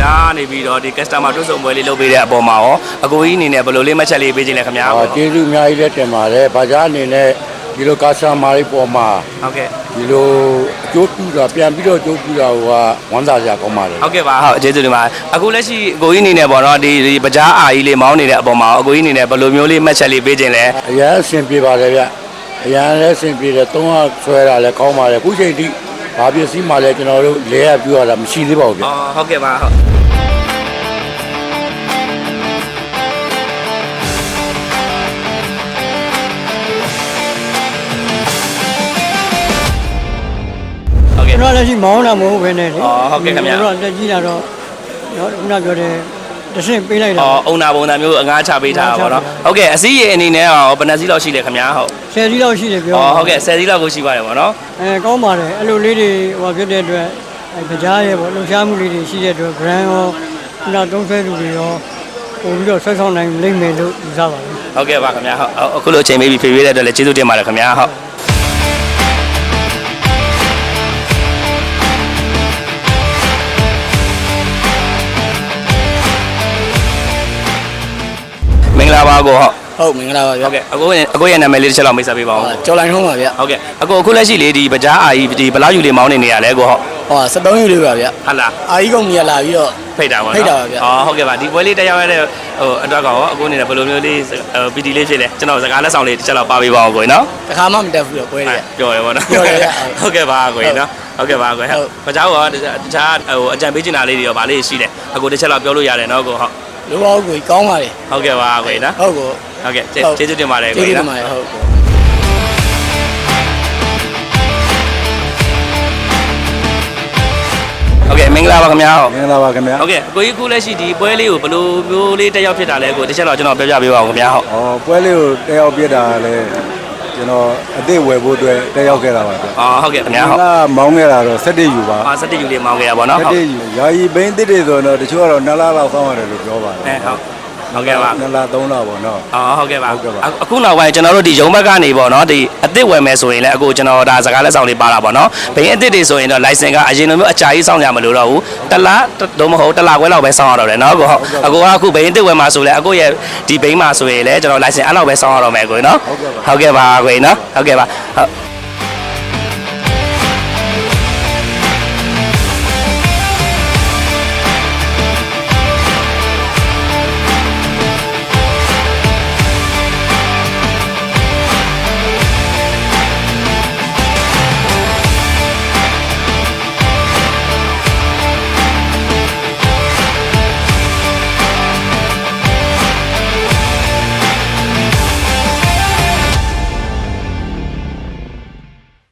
များနေပြီးတော့ဒီ customer တွတ်ဆုံပွဲလေးလုပ်ပေးတဲ့အပေါ်မှာရောအကိုကြီးအနေနဲ့ဘယ်လိုလေးမှတ်ချက်လေးပေးခြင်းလဲခင်ဗျာကျေးဇူးအများကြီးလက်တင်ပါတယ်ဘာသာအနေနဲ့ဒီလို customer တွေပေါ်မှာဟုတ်ကဲ့ဒီလိုအကျိုးပြုတာပြန်ပြီးတော့အကျိုးပြုတာကဝမ်းသာစရာကောင်းပါတယ်ဟုတ်ကဲ့ပါဟုတ်ကျေးဇူးတင်ပါတယ်အခုလက်ရှိအကိုကြီးအနေနဲ့ပေါ့နော်ဒီပကြားအာကြီးလေးမောင်းနေတဲ့အပေါ်မှာအကိုကြီးအနေနဲ့ဘယ်လိုမျိုးလေးမှတ်ချက်လေးပေးခြင်းလဲအရန်အဆင်ပြေပါတယ်ဗျအရန်လည်းအဆင်ပြေတယ်သုံးရဆွဲတာလည်းကောင်းပါတယ်ခုချိန်ထိဘာပစ္စည်းမှလည်းကျွန်တော်တို့လဲရပြရတာမရှိသေးပါဘူးဗျဟုတ်ကဲ့ပါဟုတ်ကျွန်တော်လည်းရှိမောင်းတာမဟုတ်ဘဲနဲ့လေဟုတ်ကဲ့ခင်ဗျာကျွန်တော်တက်ကြီးလာတော့ခုနပြောတယ်တဆင့်ပေးလိုက်တာအုံနာပုံစံမျိုးအငားချပေးထားတာပေါ့နော်ဟုတ်ကဲ့အစည်းရေအနေနဲ့ရောဘယ်နှစီးလောက်ရှိလဲခင်ဗျာဟုတ်10စီးလောက်ရှိတယ်ပြောဟုတ်ကဲ့10စီးလောက်ကိုရှိပါတယ်ပေါ့နော်ကောင်းပါတယ်အဲ့လိုလေးတွေဟိုဖြစ်တဲ့အတွက်ကြားရဲပေါ့လှူရှားမှုလေးတွေရှိတဲ့အတွက် brand ရောခုနသုံးဆွဲသူတွေရောပို့ပြီးတော့ဆွဲဆောင်နိုင်လိမ့်မယ်လို့ယူဆပါတယ်ဟုတ်ကဲ့ပါခင်ဗျာဟုတ်အခုလိုအချိန်ပေးပြီးဖြည့်ပေးတဲ့အတွက်လည်းကျေးဇူးတင်ပါတယ်ခင်ဗျာဟုတ်မင်္ဂလာပါကိုဟုတ်မင်္ဂလာပါဗျဟုတ်ကဲ့အကိုရဲ့နာမည်လေးတစ်ချက်လောက်မိတ်ဆက်ပေးပါဦးကျော်လိုင်းထုံးပါဗျဟုတ်ကဲ့အခုလက်ရှိလေးဒီပကြားအာကြီးဒီဘလောက်ယူလေးမောင်းနေရလဲကိုဟုတ်73ယူလေးပါဗျဟုတ်လားအာကြီးကုန်ကြီးလာပြီးတော့ဖိတ်တာပါဖိတ်တာပါဗျဟုတ်ကဲ့ပါဒီပွဲလေးတက်ရောက်ရတဲ့အတွက်ကောအကိုအနေနဲ့ဘယ်လိုမျိုးလေးပီတီလေးဖြစ်လဲကျွန်တော်စကားလက်ဆောင်လေးတစ်ချက်လောက်ပါပေးပါဦးကိုနော်တခါမှမတက်ဘူးတော့ပွဲလေးပြောရပါတော့ပြောရဗျဟုတ်ကဲ့ပါကိုနော်ဟုတ်ကဲ့ပါကိုပကြားကောတခြားအကြံပေးချင်တာလေးတွေရောဗာလေးရှိလဲအကိုတစ်ချက်လောက်ပြောလို့ရတယ်နော်ကိုဟုတ်လိုပါကိုကောင်းပါလေဟုတ်ကဲ့ပါကိုနော်ဟုတ်ကိုဟုတ်ကဲ့ကျေးဇူးတင်ပါတယ်ကိုနော်ကျေးဇူးတင်ပါတယ်ဟုတ်ဟုတ်ကဲ့မင်္ဂလာပါခင်ဗျာမင်္ဂလာပါခင်ဗျာဟုတ်ကဲ့ကိုကြီးခုလက်ရှိဒီပွဲလေးကိုဘယ်လိုမျိုးလေးတက်ရောက်ဖြစ်တာလဲကိုတစ်ချက်တော့ကျွန်တော်ပြောပြပေးပါဦးခင်ဗျာဟုတ်ပွဲလေးကိုတက်ရောက်ပြတာလည်းကျွန်တော်အသစ်ဝယ်ဖို့အတွက်တက်ရောက်ခဲ့တာပါဗျဟုတ်ကဲ့ခင်ဗျာဟုတ်မောင်းခဲ့တာတော့17ယူပါ17ယူလေးမောင်းခဲ့ရပါတော့ဟုတ်17ယူယာယီဘိန်းတစ်တွေဆိုတော့တချို့ကတော့2လလောက်ဆောင်းရတယ်လို့ပြောပါတယ်ဟုတ်ကဲ့ပါ2လ3လပေါ့နော်ဟုတ်ကဲ့ပါအခုနောက်ပိုင်းကျွန်တော်တို့ဒီရုံးဘက်ကနေပေါ့နော်ဒီအသစ်ဝယ်မယ်ဆိုရင်လည်းအခုကျွန်တော်ဒါစကားလက်ဆောင်လေးပါတာပေါ့နော်ဘိန်းအသစ်တွေဆိုရင်တော့ license ကအရင်လိုမျိုးအကြာကြီးစောင့်ကြမလို့တော့ဘူးတစ်လတော့မဟုတ်တစ်လခွဲလောက်ပဲစောင့်ရတော့တယ်နော်ကိုဟုတ်အခုအခုဘိန်းအသစ်ဝယ်မှာဆိုလဲအခုရဲ့ဒီဘိန်းမှာဆိုရင်လည်းကျွန်တော် license အဲ့လောက်ပဲစောင့်ရတော့မယ်ကိုနော်ဟုတ်ကဲ့ပါကိုနော်ဟုတ်ကဲ့ပါဟုတ်